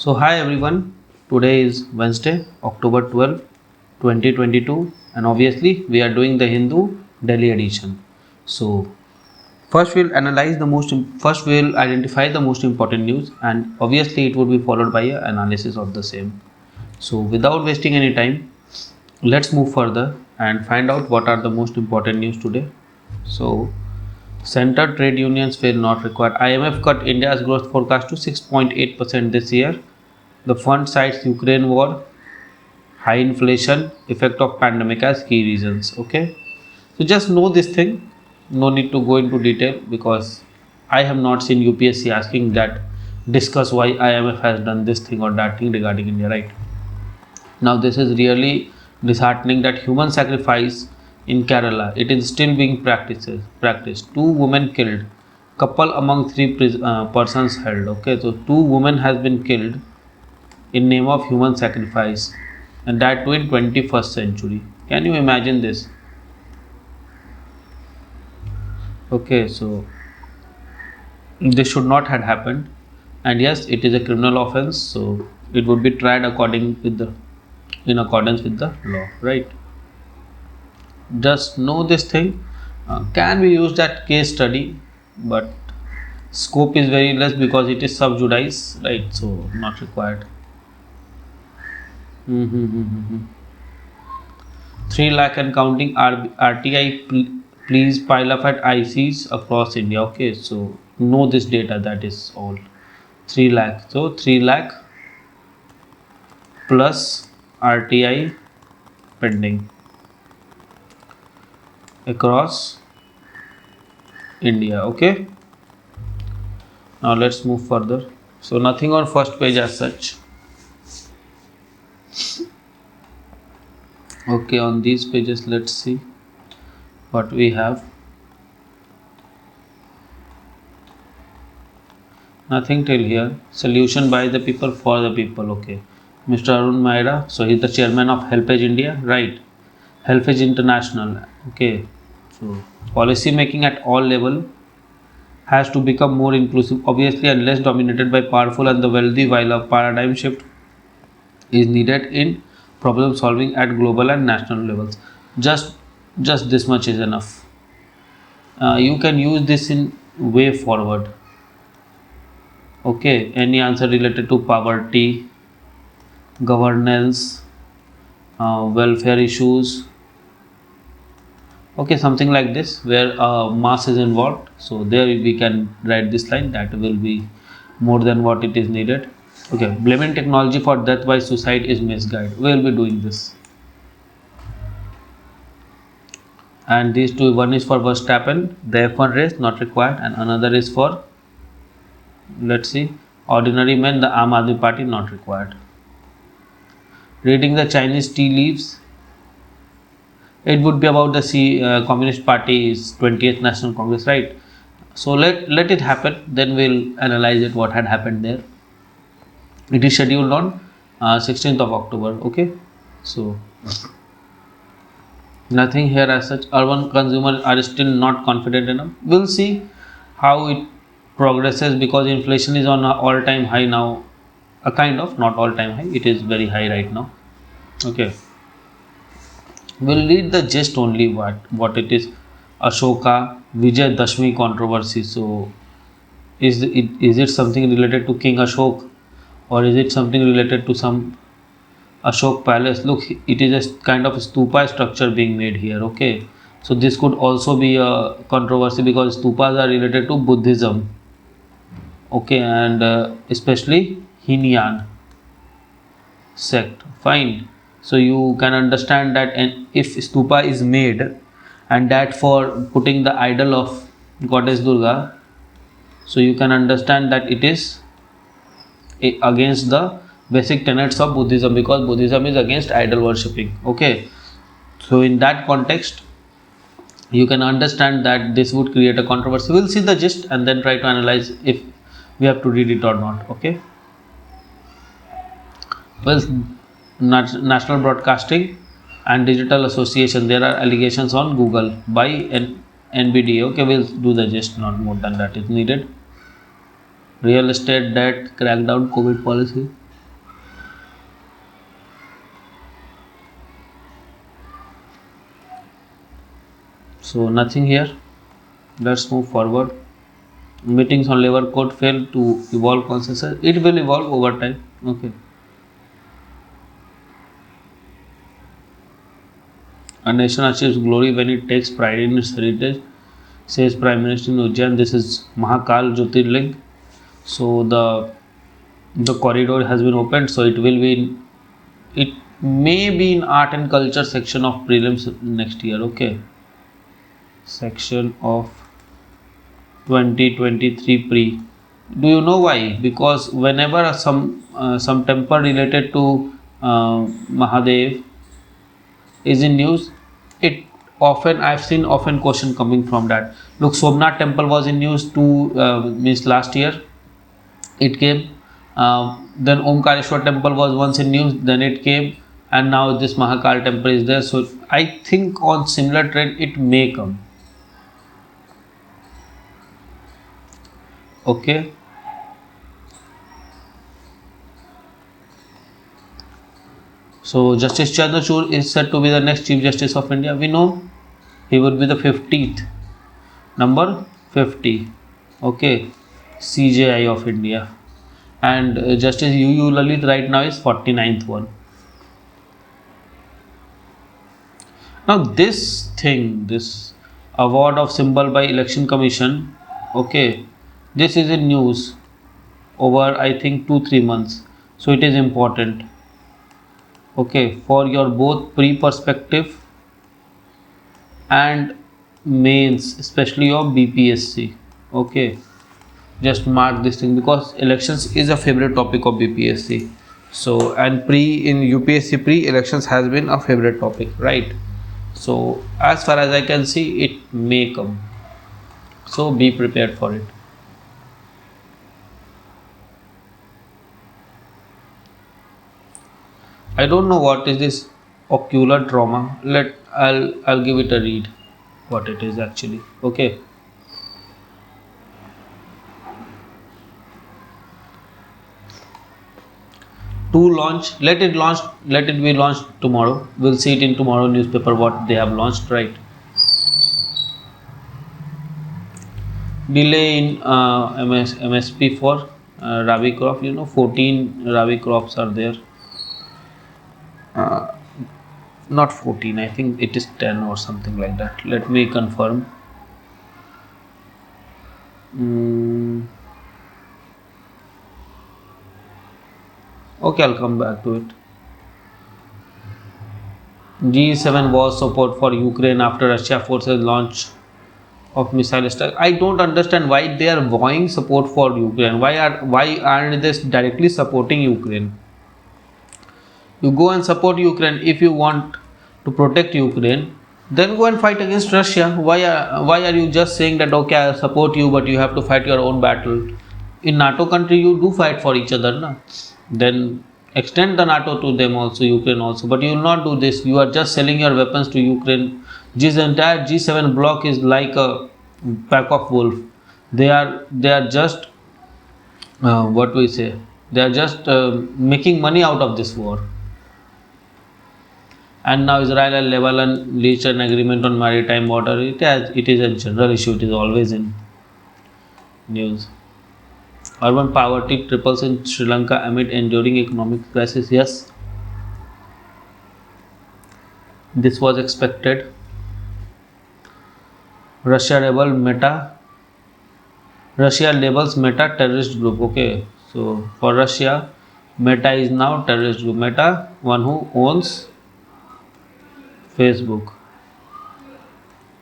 So hi everyone, today is Wednesday, October 12, 2022 and obviously we are doing the Hindu Delhi edition. So first we'll identify the most important news and obviously it would be followed by an analysis of the same. So without wasting any time, let's move further and find out what are the most important news today. So center trade unions will not require. IMF cut India's growth forecast to 6.8% this year. The fund cites Ukraine war, high inflation, effect of pandemic as key reasons. Okay, so just know this thing. No need to go into detail because I have not seen UPSC asking that discuss why IMF has done this thing or that thing regarding India. Right now, this is really disheartening that human sacrifice in Kerala it is still being practiced. Two women killed, couple among three persons held. Okay, so two women has been killed in name of human sacrifice and that too in 21st century. Can you imagine this? Okay, so this should not have happened and yes, it is a criminal offense, so it would be tried in accordance with the law, right? Just know this thing. Can we use that case study, but scope is very less because it is sub judice, right? So not required. 3 lakh and counting RTI please pile up at ICs across India. Okay, so know this data, that is all. 3 lakh. So 3 lakh plus RTI pending across India. Okay, now let's move further. So nothing on first page as such. Okay, on these pages let's see what we have. Nothing till here. Solution by the people for the people. Okay, Mr. Arun Maira, so he's the chairman of Helpage India, right? Helpage International. Okay, so policy making at all level has to become more inclusive, obviously, and less dominated by powerful and the wealthy, while a paradigm shift is needed in problem solving at global and national levels. Just this much is enough. You can use this in way forward. Okay, any answer related to poverty, governance, welfare issues. Okay, something like this where mass is involved. So there we can write this line, that will be more than what it is needed. Okay, blaming technology for death by suicide is misguided. We will be doing this. And these two, one is for Verstappen, the F1 race not required, and another is for, let's see, ordinary men, the Aam Aadmi Party not required. Reading the Chinese tea leaves, it would be about the Communist Party's 20th National Congress, right? So let it happen, then we'll analyze it what had happened there. It is scheduled on 16th of October. Okay, so nothing here as such. Urban consumers are still not confident enough. We'll see how it progresses because inflation is on an all-time high now. A kind of, not all-time high, it is very high right now. Okay, we'll read the gist only what it is. Ashoka Vijay Dashmi controversy. So is it something related to King Ashok, or is it something related to some Ashok palace? Look, it is a kind of stupa structure being made here. Okay, so this could also be a controversy because stupas are related to Buddhism. Okay, and especially Hinian sect. Fine, so you can understand that, and if stupa is made and that for putting the idol of goddess Durga, so you can understand that it is against the basic tenets of Buddhism because Buddhism is against idol worshipping. Okay, so in that context you can understand that this would create a controversy. We'll see the gist and then try to analyze if we have to read it or not. Okay, well, National Broadcasting and Digital Association, there are allegations on Google by NBD. Okay, we'll do the gist, not more than that is needed. Real estate debt crackdown, COVID policy. So nothing here. Let's move forward. Meetings on labor code fail to evolve consensus. It will evolve over time. Okay. A nation achieves glory when it takes pride in its heritage, says Prime Minister in Ujjain. This is Mahakal Jyotirling. So the corridor has been opened. So it will be in, it may be in art and culture section of prelims next year. Okay. Section of 2023 pre. Do you know why? Because whenever some temple related to Mahadev is in news, it often I've seen often question coming from that. Look, Somnath temple was in news to means last year. It came. Then Omkareshwar temple was once in news. Then it came, and now this Mahakal temple is there. So I think on similar trend it may come. Okay. So Justice Chandrachud is said to be the next Chief Justice of India. We know he would be the 50th, number 50. Okay, CJI of India, and Justice UU Lalit right now is 49th one. Now this thing, this award of symbol by Election Commission, okay, this is in news over I think 2-3 months. So it is important. Okay, for your both pre-perspective and mains, especially of BPSC. Okay, just mark this thing because elections is a favorite topic of BPSC. So and pre in UPSC pre elections has been a favorite topic, right? So as far as I can see, it may come. So be prepared for it. I don't know what is this ocular trauma. I'll give it a read. What it is actually. Okay. To launch, let it be launched tomorrow. We'll see it in tomorrow newspaper what they have launched, right? Delay in MSP for Rabi crop. 14 Rabi crops are there. Not 14, I think it is 10 or something like that. Let me confirm. Okay, I'll come back to it. G7 was support for Ukraine after Russia forces launch of missile strike. I don't understand why they are vowing support for Ukraine. Why aren't they directly supporting Ukraine? You go and support Ukraine if you want to protect Ukraine. Then go and fight against Russia. Why are you just saying that okay, I'll support you, but you have to fight your own battle? In NATO country, you do fight for each other, na? Then extend the NATO to them also, Ukraine also. But you will not do this. You are just selling your weapons to Ukraine. This entire G7 bloc is like a pack of wolf. They are just what we say. They are just making money out of this war. And now Israel and Lebanon reached an agreement on maritime border. It is a general issue. It is always in news. Urban poverty triples in Sri Lanka amid enduring economic crisis. Yes, this was expected. Russia labels Meta terrorist group. Okay, so for Russia, Meta is now terrorist group. Meta, one who owns Facebook,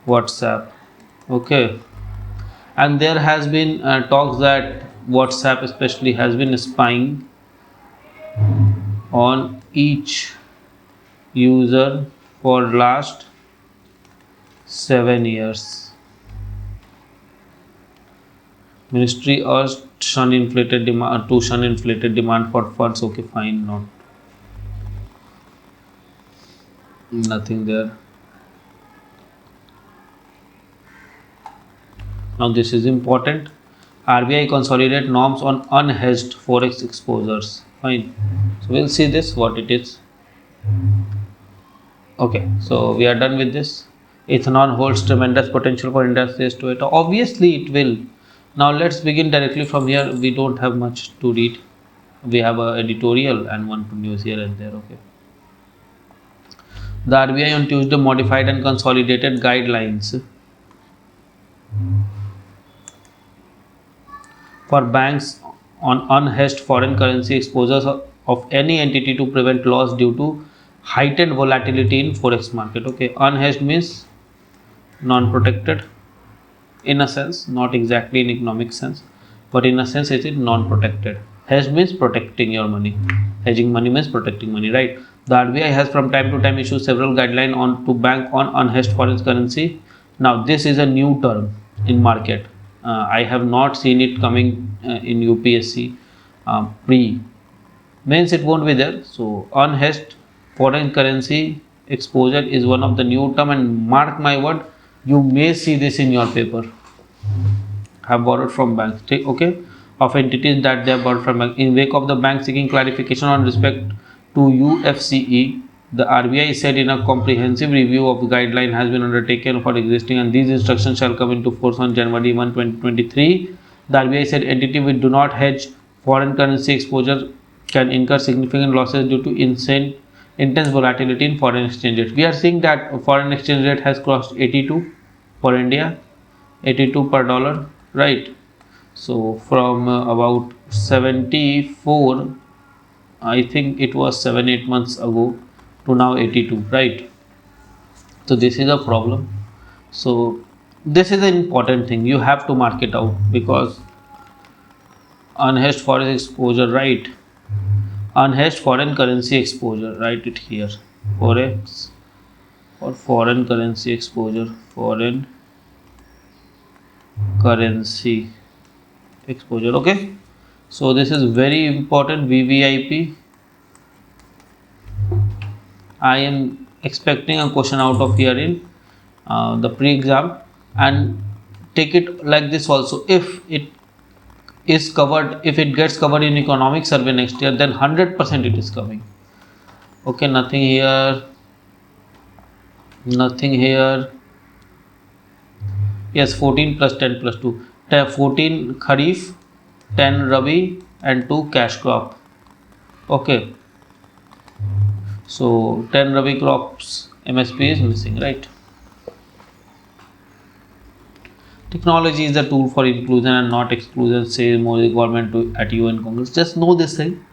WhatsApp. Okay, and there has been talks that WhatsApp especially has been spying on each user for last 7 years. Ministry urged shun inflated demand for funds. Okay, fine, not nothing there. Now this is important. RBI consolidate norms on unhedged forex exposures. Fine. So we'll see this what it is. Okay, so we are done with this. Ethanol holds tremendous potential for industries to it. Obviously, it will. Now, let's begin directly from here. We don't have much to read. We have an editorial and one to news here and there. Okay. The RBI on Tuesday modified and consolidated guidelines for banks on unhedged foreign currency exposures of any entity to prevent loss due to heightened volatility in forex market. Okay, unhedged means non-protected in a sense, not exactly in economic sense, but in a sense it is non-protected. Hedge means protecting your money. Hedging money means protecting money, right? The RBI has from time to time issued several guidelines on to bank on unhedged foreign currency. Now this is a new term in market. I have not seen it coming in UPSC pre means it won't be there. So unhedged foreign currency exposure is one of the new term, and mark my word, you may see this in your paper. Have borrowed from banks, okay, of entities that they have borrowed from banks. In wake of the bank seeking clarification on respect to UFCE, the RBI said in a comprehensive review of the guideline has been undertaken for existing, and these instructions shall come into force on January 1, 2023. The RBI said entities which do not hedge foreign currency exposure can incur significant losses due to intense volatility in foreign exchange rate. We are seeing that foreign exchange rate has crossed 82 for India, 82 per dollar, right? So from about 74, I think it was 7-8 months ago, to now 82, right? So this is a problem. So this is an important thing, you have to mark it out, because unhedged forex exposure, right? Unhedged foreign currency exposure, write it here, forex or foreign currency exposure, foreign currency exposure. Okay, so this is very important, VVIP. I am expecting a question out of here in the pre-exam, and take it like this also. If it is covered, if it gets covered in economic survey next year, then 100% it is coming. Okay, nothing here, nothing here. Yes, 14 plus 10 plus 2, 14 Kharif, 10 Rabi and 2 cash crop. Okay, so 10 Rabi crops MSP is missing, right? Technology is a tool for inclusion and not exclusion, says Modi government at UN Congress. Just know this thing.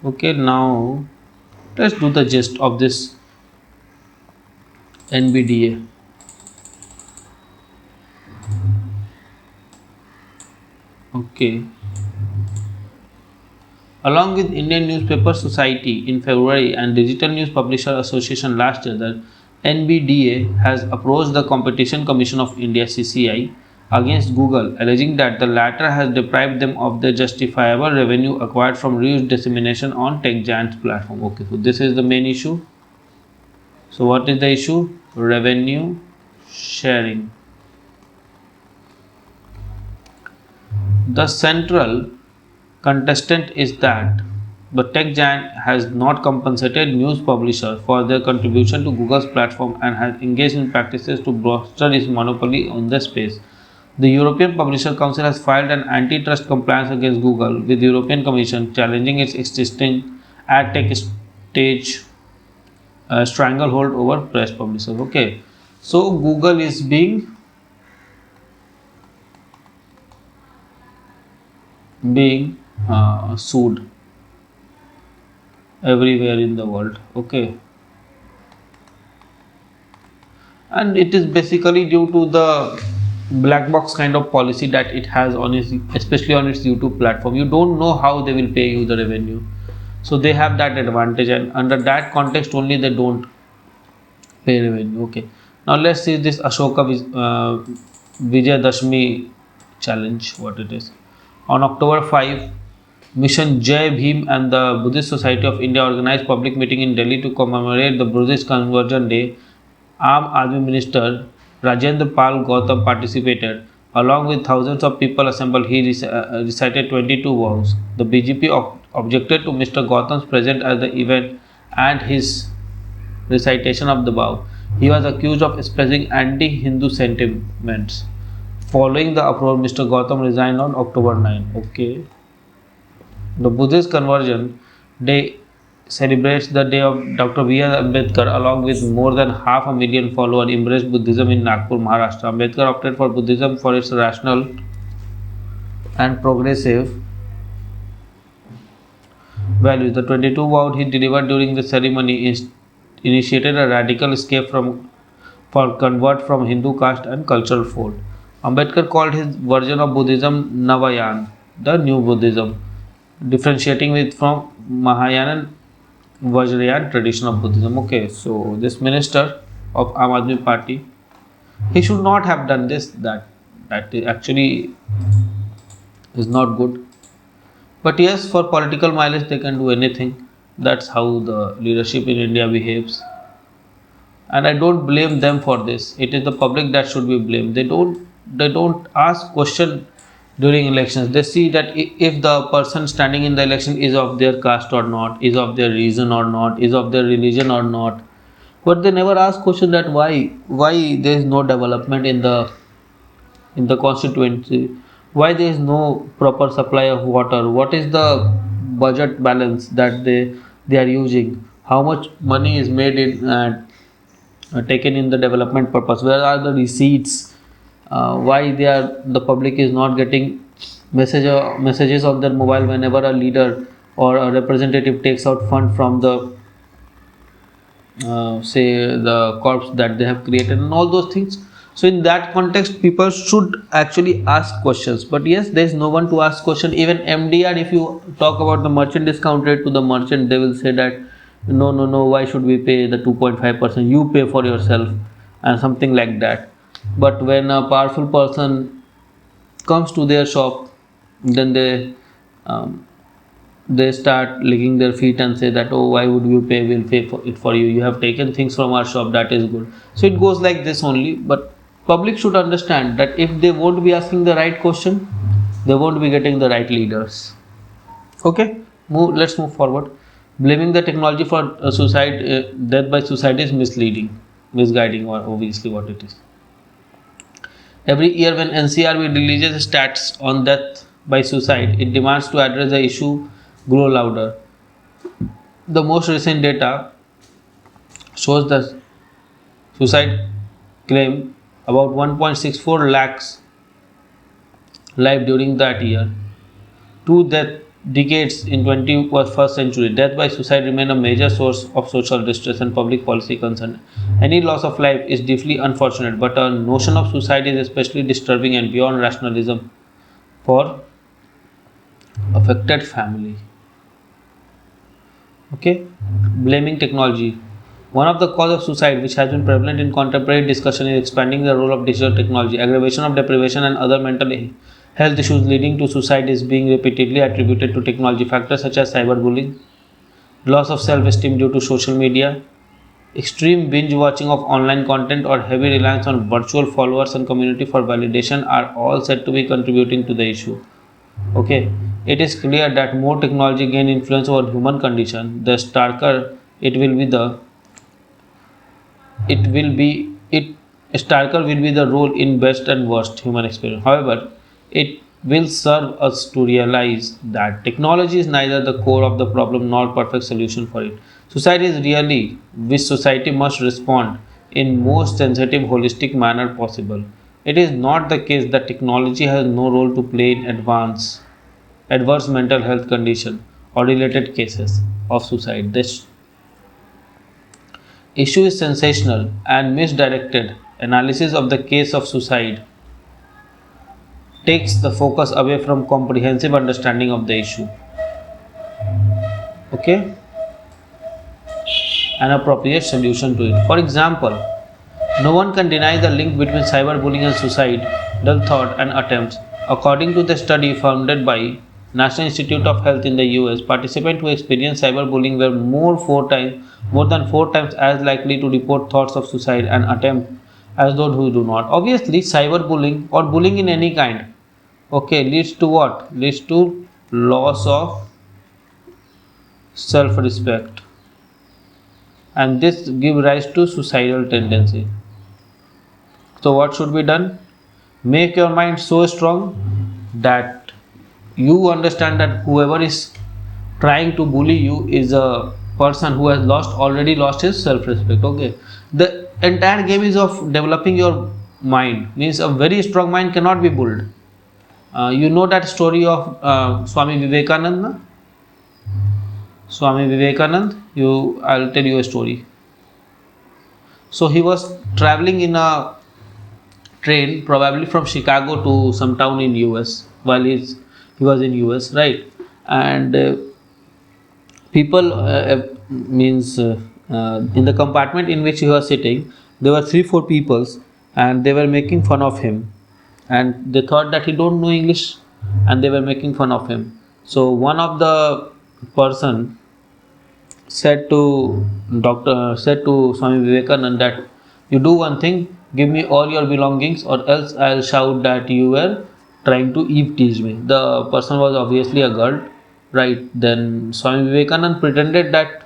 Okay, now let's do the gist of this NBDA. Okay. Along with Indian Newspaper Society in February and Digital News Publisher Association last year, the NBDA has approached the Competition Commission of India (CCI) against Google, alleging that the latter has deprived them of the justifiable revenue acquired from reused dissemination on tech giant's platform. Okay, so this is the main issue. So what is the issue? Revenue sharing. The central contestant is that the tech giant has not compensated news publishers for their contribution to Google's platform and has engaged in practices to bolster its monopoly on the space. The European Publisher Council has filed an antitrust complaint against Google with the European Commission, challenging its existing ad tech stage stranglehold over press publishers. Okay, so Google is being sued everywhere in the world. Okay, and it is basically due to the black box kind of policy that it has on its, especially on its YouTube platform. You don't know how they will pay you the revenue, so they have that advantage, and under that context only they don't pay revenue. Okay, now let's see this Ashoka Vijay Dashmi challenge, what it is. On October 5, Mission Jai Bhim and the Buddhist Society of India organized public meeting in Delhi to commemorate the Buddhist Conversion Day. Aam Aadmi Minister Rajendra Pal Gautam participated. Along with thousands of people assembled, he recited 22 vows. The BJP objected to Mr. Gautam's presence at the event and his recitation of the vow. He was accused of expressing anti-Hindu sentiments. Following the uproar, Mr. Gautam resigned on October 9. Okay. The Buddhist Conversion Day celebrates the day of Dr. B.R. Ambedkar along with more than 500,000 followers embraced Buddhism in Nagpur, Maharashtra. Ambedkar opted for Buddhism for its rational and progressive values. The 22 vows he delivered during the ceremony initiated a radical escape for convert from Hindu caste and cultural fold. Ambedkar called his version of Buddhism Navayan, the new Buddhism, differentiating it from Mahayana Vajrayana tradition of Buddhism. Okay, so this minister of Aam Aadmi Party, he should not have done this. That actually is not good. But yes, for political mileage, they can do anything. That's how the leadership in India behaves. And I don't blame them for this. It is the public that should be blamed. They don't ask question during elections. They see that if the person standing in the election is of their caste or not, is of their reason or not, is of their religion or not, but they never ask question that why there is no development in the constituency, why there is no proper supply of water, what is the budget balance that they are using, how much money is made in taken in the development purpose, where are the receipts, why the public is not getting messages on their mobile whenever a leader or a representative takes out fund from the say the corps that they have created and all those things. So in that context, people should actually ask questions. But yes, there is no one to ask question. Even MDR, if you talk about the merchant discount rate to the merchant, they will say that no, why should we pay the 2.5%? You pay for yourself and something like that. But when a powerful person comes to their shop, then they start licking their feet and say that, oh, why would you pay? We'll pay for it for you. You have taken things from our shop. That is good. So it goes like this only. But public should understand that if they won't be asking the right question, they won't be getting the right leaders. Okay, let's move forward. Blaming the technology for suicide, death by suicide is misguiding, or obviously what it is. Every year when NCRB releases stats on death by suicide, it demands to address the issue grow louder. The most recent data shows that suicide claim about 1.64 lakhs life during that year. 2 decades in 21st century, death by suicide remain a major source of social distress and public policy concern. Any loss of life is deeply unfortunate, but a notion of suicide is especially disturbing and beyond rationalism for affected family. Okay, blaming technology. One of the causes of suicide which has been prevalent in contemporary discussion is expanding the role of digital technology. Aggravation of deprivation and other mental health issues leading to suicide is being repeatedly attributed to technology. Factors such as cyberbullying, loss of self-esteem due to social media, extreme binge watching of online content, or heavy reliance on virtual followers and community for validation are all said to be contributing to the issue. Okay, it is clear that more technology gain influence over human condition, the starker starker will be the role in best and worst human experience. However, it will serve us to realize that technology is neither the core of the problem nor perfect solution for it. Society is really which society must respond in most sensitive, holistic manner possible. It is not the case that technology has no role to play in adverse mental health condition or related cases of suicide. This issue is sensational and misdirected. Analysis of the case of suicide takes the focus away from comprehensive understanding of the issue. Okay, an appropriate solution to it. For example, no one can deny the link between cyberbullying and suicidal thought and attempts. According to the study funded by National Institute of Health in the US, participants who experienced cyberbullying were more than four times as likely to report thoughts of suicide and as those who do not. Obviously, cyberbullying or bullying in any kind, okay, leads to what? Leads to loss of self-respect, and this give rise to suicidal tendency. So what should be done? Make your mind so strong that you understand that whoever is trying to bully you is a person who has already lost his self-respect. Okay, the entire game is of developing your mind. Means a very strong mind cannot be bullied. You know that story of Swami Vivekananda. Swami Vivekanand. I'll tell you a story. So he was traveling in a train, probably from Chicago to some town in US, while he was in US, right? And people means in the compartment in which he was sitting, there were 3-4 peoples, and they were making fun of him, and they thought that he don't know English, and they were making fun of him. So one of the person said to Swami Vivekananda that you do one thing, give me all your belongings, or else I'll shout that you were trying to eve tease me. The person was obviously a girl, right? Then Swami Vivekananda pretended that,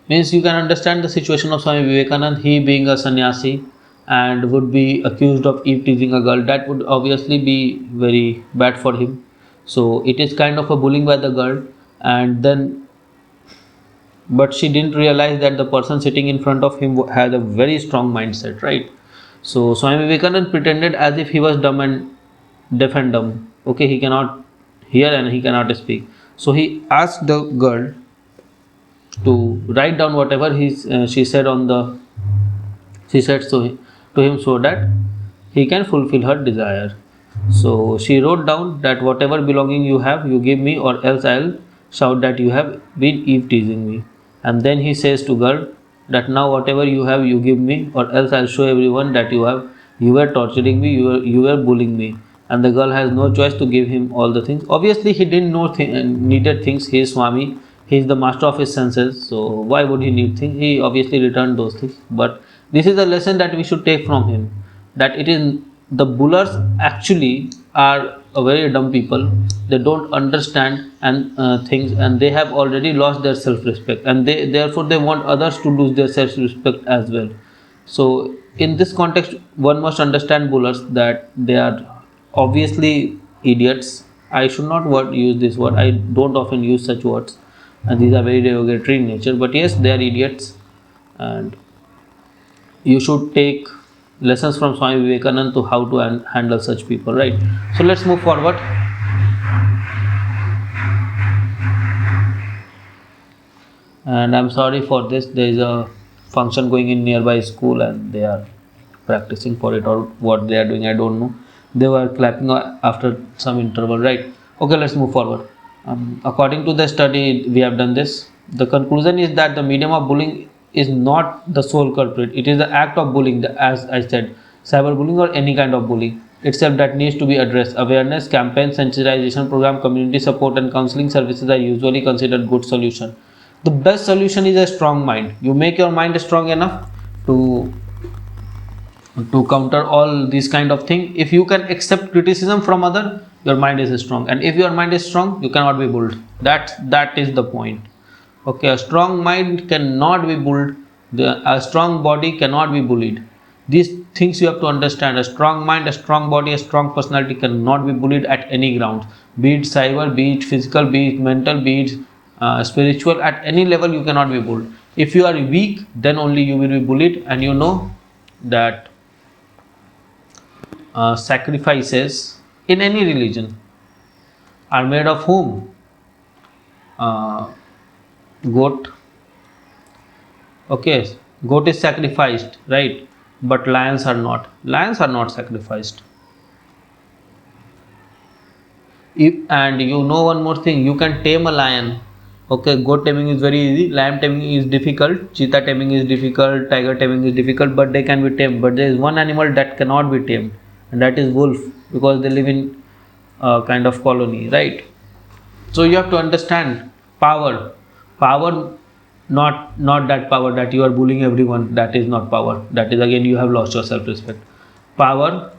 means you can understand the situation of Swami Vivekananda. He being a sannyasi and would be accused of eve teasing a girl, that would obviously be very bad for him. So it is kind of a bullying by the girl, and then but she didn't realize that the person sitting in front of him had a very strong mindset, right? So Swami Vivekananda pretended as if he was dumb and deaf and dumb. Okay, he cannot hear and he cannot speak. So he asked the girl to write down whatever she said on the she said to him, so that he can fulfill her desire. So she wrote down that whatever belonging you have, you give me, or else I'll shout that you have been eve teasing me. And then he says to girl that now whatever you have, you give me, or else I'll show everyone that you were torturing me, you were bullying me. And the girl has no choice to give him all the things. Obviously, he didn't know needed things. He is Swami. He is the master of his senses. So why would he need things? He obviously returned those things. But this is a lesson that we should take from him. That it is the bullers actually are a very dumb people. They don't understand and things, and they have already lost their self-respect, and therefore they want others to lose their self-respect as well. So in this context, one must understand bullers that they are obviously idiots. I should not use this word. I don't often use such words, and these are very derogatory in nature. But yes, they are idiots, and you should take lessons from Swami Vivekananda to how to handle such people, right? So let's move forward. And I'm sorry for this. There is a function going in nearby school, and they are practicing for it, or what they are doing, I don't know. They were clapping after some interval, right? Okay, let's move forward. According to the study, we have done this. The conclusion is that the medium of bullying is not the sole culprit. It is the act of bullying, as I said, cyberbullying or any kind of bullying itself that needs to be addressed. Awareness campaigns, sensitization program, community support, and counseling services are usually considered good solution. The best solution is a strong mind. You make your mind strong enough to counter all these kind of thing. If you can accept criticism from other, your mind is strong, and if your mind is strong, you cannot be bullied. That is the point. Okay, a strong mind cannot be bullied. A strong body cannot be bullied. These things you have to understand. A strong mind, a strong body, a strong personality cannot be bullied at any ground, be it cyber, be it physical, be it mental, be it spiritual. At any level you cannot be bullied. If you are weak, then only you will be bullied. And you know that sacrifices in any religion are made of whom? Goat. Okay, goat is sacrificed, right? But lions are not. Lions are not sacrificed. And you know one more thing, you can tame a lion. Okay, goat taming is very easy, lion taming is difficult, cheetah taming is difficult, tiger taming is difficult, but they can be tamed. But there is one animal that cannot be tamed, and that is wolf, because they live in a kind of colony, right? So you have to understand power. Power not that power that you are bullying everyone. That is not power. That is again you have lost your self-respect. Power,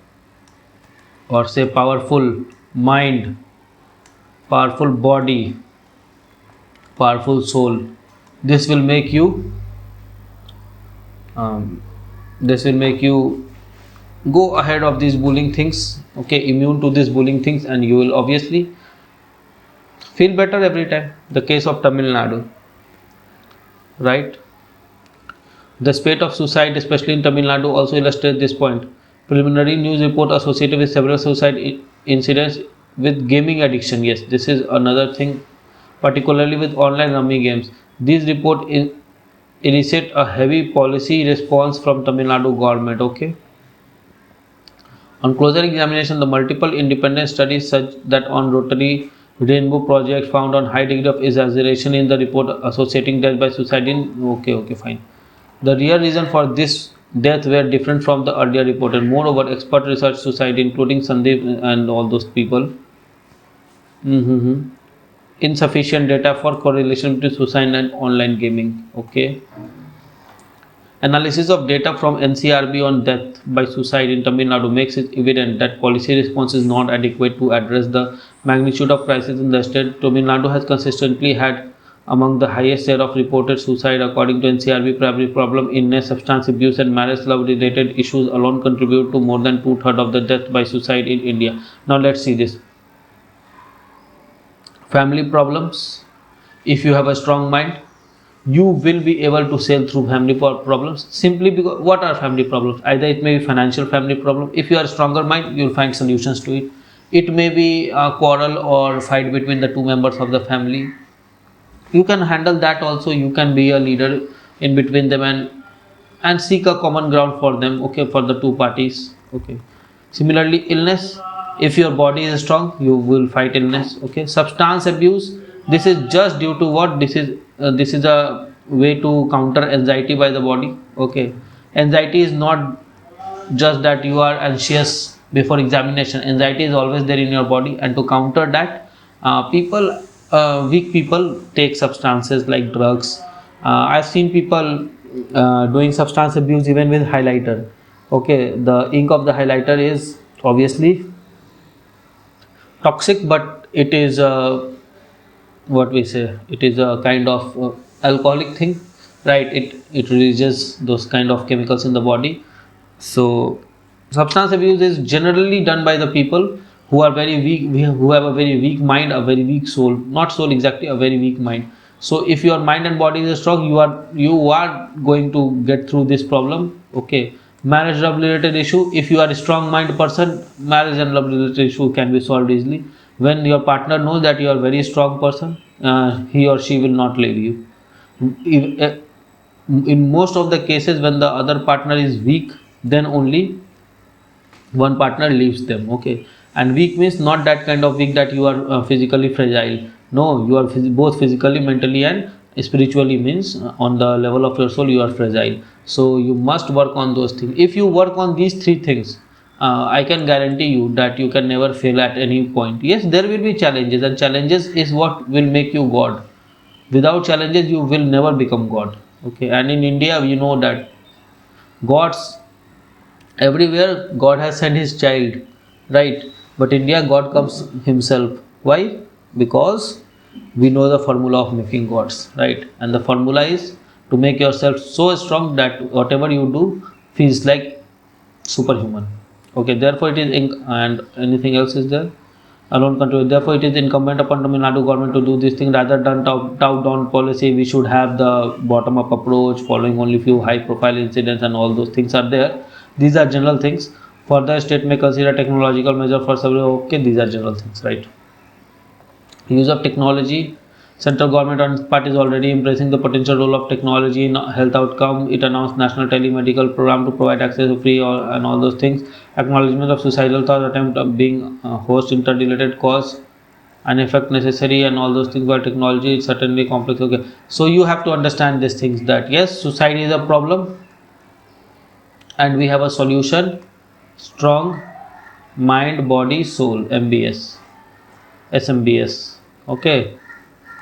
or say powerful mind, powerful body, powerful soul. This will make you um, this will make you go ahead of these bullying things, okay, immune to these bullying things, and you will obviously feel better every time. The case of Tamil Nadu, right? The spate of suicide, especially in Tamil Nadu, also illustrates this point. Preliminary news report associated with several suicide incidents with gaming addiction. Yes, this is another thing, particularly with online rummy games. These reports elicit a heavy policy response from Tamil Nadu government. Okay. On closer examination, the multiple independent studies such that on Rotary Rainbow Project found on high degree of exaggeration in the report associating death by suicide in okay, fine. The real reason for this death were different from the earlier reported. Moreover, expert research suicide, including Sandeep and all those people, insufficient data for correlation between suicide and online gaming. Okay. Analysis of data from NCRB on death by suicide in Tamil Nadu makes it evident that policy response is not adequate to address the magnitude of crisis in the state. Tamil Nadu has consistently had among the highest share of reported suicide. According to NCRB, primary problem, illness, substance abuse, and marriage love related issues alone contribute to more than 2/3 of the death by suicide in India. Now let's see this. Family problems. If you have a strong mind, you will be able to sail through family problems, simply because what are family problems? Either it may be financial family problem. If you are a stronger mind, you will find solutions to it. It may be a quarrel or fight between the two members of the family. You can handle that also. You can be a leader in between them and seek a common ground for them, okay, for the two parties. Okay. Similarly, illness. If your body is strong, you will fight illness. Okay. Substance abuse, this is just due to what? This is a way to counter anxiety by the body. Okay. Anxiety is not just that you are anxious before examination. Anxiety is always there in your body, and to counter that, weak people take substances like drugs. I've seen people doing substance abuse even with highlighter. Okay, the ink of the highlighter is obviously toxic, but it is what we say, it is a kind of alcoholic thing, right? It releases those kind of chemicals in the body. So substance abuse is generally done by the people who are very weak, who have a very weak mind, a very weak soul, not soul exactly, a very weak mind. So if your mind and body is strong, you are going to get through this problem. Okay. Marriage love related issue, if you are a strong mind person, marriage and love related issue can be solved easily. When your partner knows that you are a very strong person, he or she will not leave you. In most of the cases, when the other partner is weak, then only one partner leaves them. Okay. And weak means not that kind of weak that you are physically fragile. No, you are both physically, mentally, and spiritually, means on the level of your soul you are fragile. So you must work on those things. If you work on these three things, I can guarantee you that you can never fail at any point. Yes, there will be challenges, and challenges is what will make you God. Without challenges, you will never become God. Okay. And in India, you know that gods everywhere, God has sent his child, right? But India, God comes himself. Why? Because we know the formula of making gods, right? And the formula is to make yourself so strong that whatever you do feels like superhuman. Okay. Therefore it is and anything else is there? Alone control. Therefore it is incumbent upon Tamil Nadu government to do this thing rather than top down policy. We should have the bottom up approach, following only few high profile incidents, and all those things are there. These are general things. Further, state may consider technological measure for several. Okay, these are general things, right? Use of technology. Central government on its part is already embracing the potential role of technology in health outcome. It announced national telemedical program to provide access to free and all those things. Acknowledgement of suicidal thought attempt of being host interrelated cause and effect necessary, and all those things. While technology is certainly complex. Okay, so you have to understand these things, that yes, suicide is a problem and we have a solution. Strong mind, body, soul, MBS, SMBS. Okay.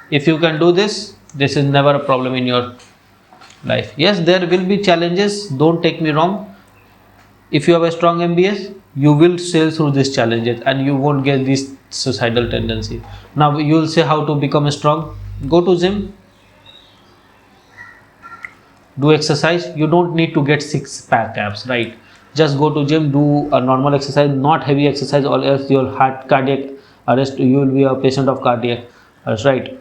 If you can do this, This is never a problem in your life. Yes, there will be challenges, don't take me wrong. If you have a strong MBS, you will sail through these challenges and you won't get this suicidal tendency. Now you will say how to become strong. Go to gym, do exercise. You don't need to get six-pack abs, right? Just go to gym, do a normal exercise, not heavy exercise, or else your heart cardiac arrest, you will be a patient of cardiac arrest, right?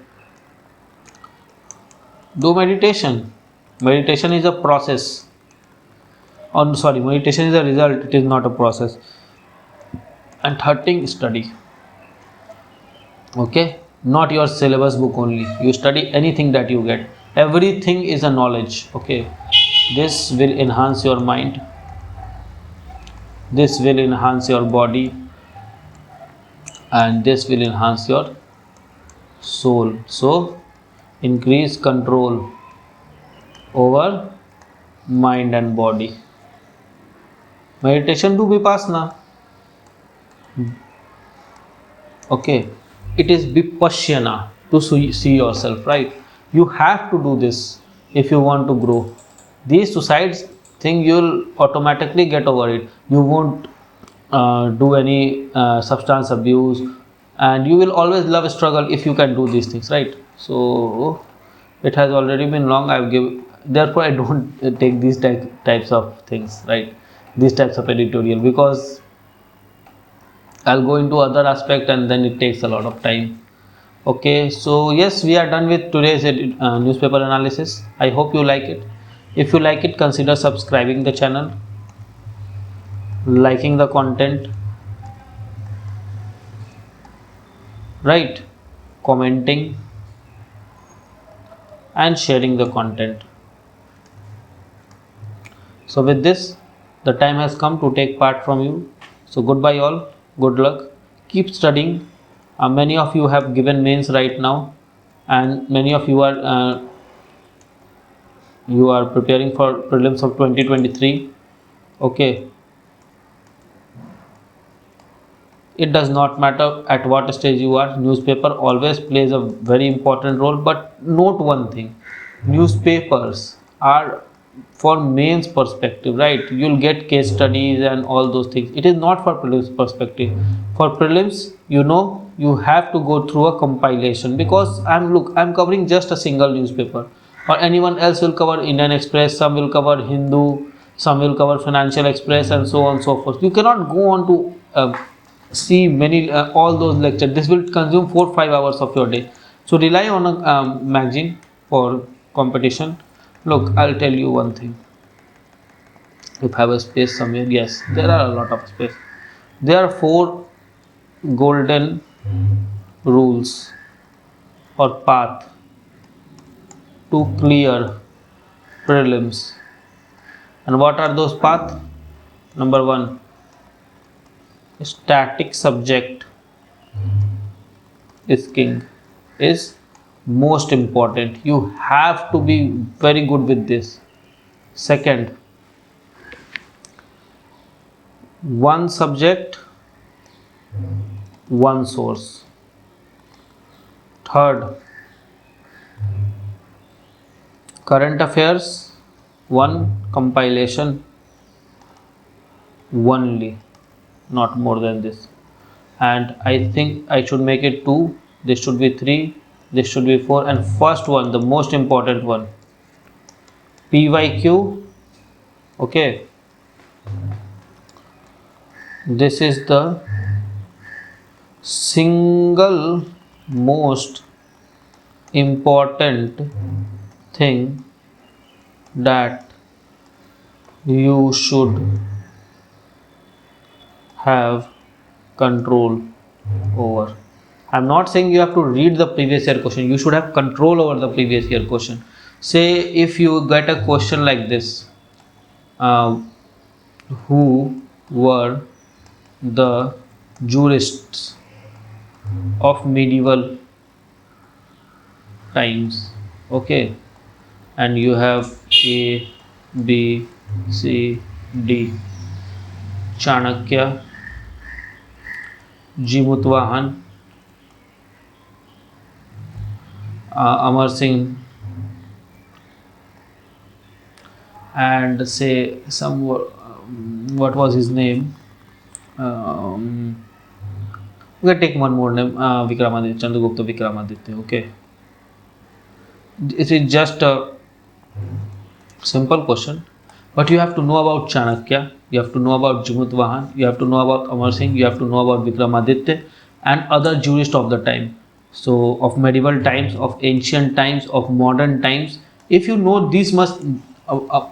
Do meditation. Meditation is a process. Meditation is a result, it is not a process. And third thing, study. Okay, not your syllabus book only. You study anything that you get. Everything is a knowledge. Okay, this will enhance your mind. This will enhance your body, and this will enhance your soul. So, increase control over mind and body. Meditation, do vipassana. Okay, it is vipassana, to see yourself, right? You have to do this if you want to grow. These suicides thing, you'll automatically get over it. You won't do any substance abuse, and you will always love struggle if you can do these things, right? So it has already been long. Therefore I don't take these types of things, right? These types of editorial, because I'll go into other aspect and then it takes a lot of time. Okay, so yes, we are done with today's newspaper analysis. I hope you like it. If you like it, consider subscribing the channel, liking the content, right, commenting and sharing the content. So with this, the time has come to take part from you. So goodbye all, good luck, keep studying. Many of you have given mains right now, and many of you are preparing for prelims of 2023. Okay, it does not matter at what stage you are, newspaper always plays a very important role. But note one thing, newspapers are for mains perspective, right? You'll get case studies and all those things. It is not for prelims perspective. For prelims, you have to go through a compilation, because I'm covering just a single newspaper, or anyone else will cover Indian Express, some will cover Hindu, some will cover Financial Express, and so on and so forth. You cannot go on to see many all those lectures. This will consume 4-5 hours of your day. So rely on a magazine for competition. Look, I'll tell you one thing. If I have a space somewhere, yes, there are a lot of space. There are 4 golden rules or path to clear prelims. And what are those paths? Number 1, static subject is king, is most important. You have to be very good with this. Second, one subject, one source. Third, current affairs, one compilation only, not more than this. And I think I should make it 2, this should be 3, this should be 4, and first one, the most important one, PYQ. Okay, this is the single most important thing that you should have control over. I'm not saying you have to read the previous year question. You should have control over the previous year question. Say if you get a question like this, who were the jurists of medieval times? Okay, and you have A, B, C, D. Chanakya, Jimutwahan, Amar Singh and say some what was his name? We can take one more name, Vikramaditya, Chandragupta Vikramaditya. Okay, it is just a simple question, but you have to know about Chanakya, you have to know about Jumutvahan, you have to know about Amar Singh, you have to know about Vikramaditya and other jurists of the time. So of medieval times, of ancient times, of modern times. If you know these must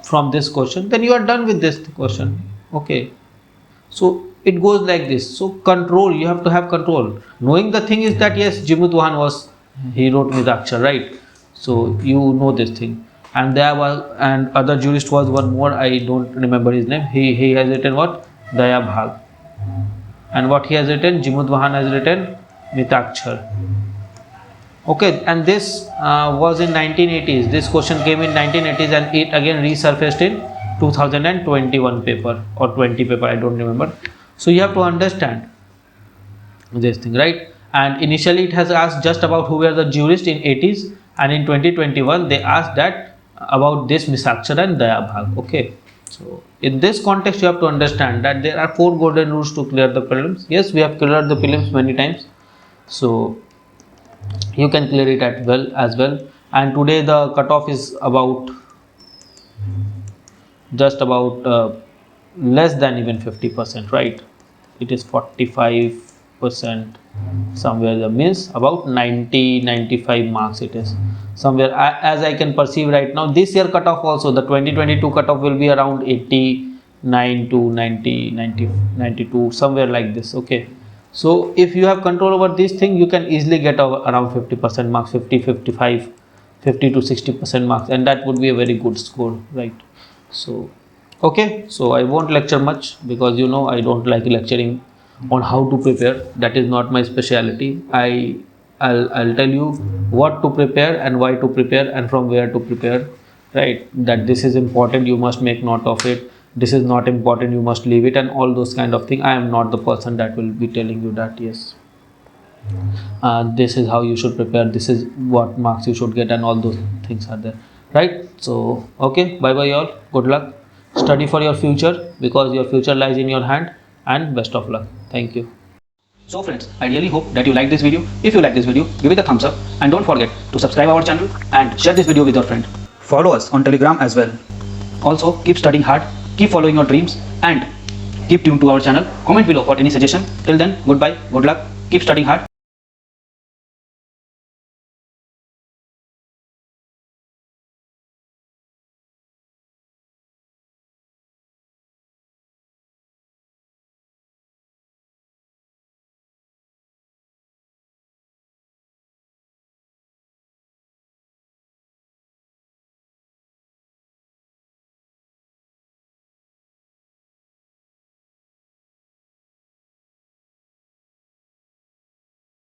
from this question, then you are done with this question. Okay. So it goes like this. So control, you have to have control. Knowing the thing is that yes, Jimutwahan was, he wrote Midakshar, right? So you know this thing. And there was, and other jurist was one more, I don't remember his name. He has written what? Daya Bhag. And what he has written? Jimutwahan has written Mitakshar. Okay, and this was in 1980s. This question came in 1980s and it again resurfaced in 2021 paper or 20 paper, I don't remember. So you have to understand this thing, right? And initially it has asked just about who were the jurists in 80s, and in 2021 they asked that about this Misakshar and Daya Bhag. Okay, so in this context you have to understand that there are 4 golden rules to clear the prelims. Yes, we have cleared the prelims many times, so you can clear it as well. And today the cutoff is about just about less than even 50%, right? It is 45% somewhere, the means about 95 marks it is somewhere, as I can perceive right now. This year cutoff also, the 2022 cutoff will be around 89 to 90, 92, somewhere like this. Okay, so if you have control over this thing, you can easily get around 50% marks, 50 to 60% marks, and that would be a very good score, right? So okay, so I won't lecture much because you know I don't like lecturing on how to prepare. That is not my specialty. I'll tell you what to prepare and why to prepare and from where to prepare, right? That this is important, you must make note of it. This is not important, you must leave it, and all those kind of things. I am not the person that will be telling you that yes, this is how you should prepare, this is what marks you should get, and all those things are there, right? So okay, bye bye all, good luck, study for your future because your future lies in your hand, and best of luck. Thank you. So friends, I really hope that you like this video. If you like this video, give it a thumbs up and don't forget to subscribe our channel and share this video with your friend. Follow us on Telegram as well. Also, keep studying hard, keep following your dreams and keep tuned to our channel. Comment below for any suggestion. Till then, goodbye, good luck, keep studying hard.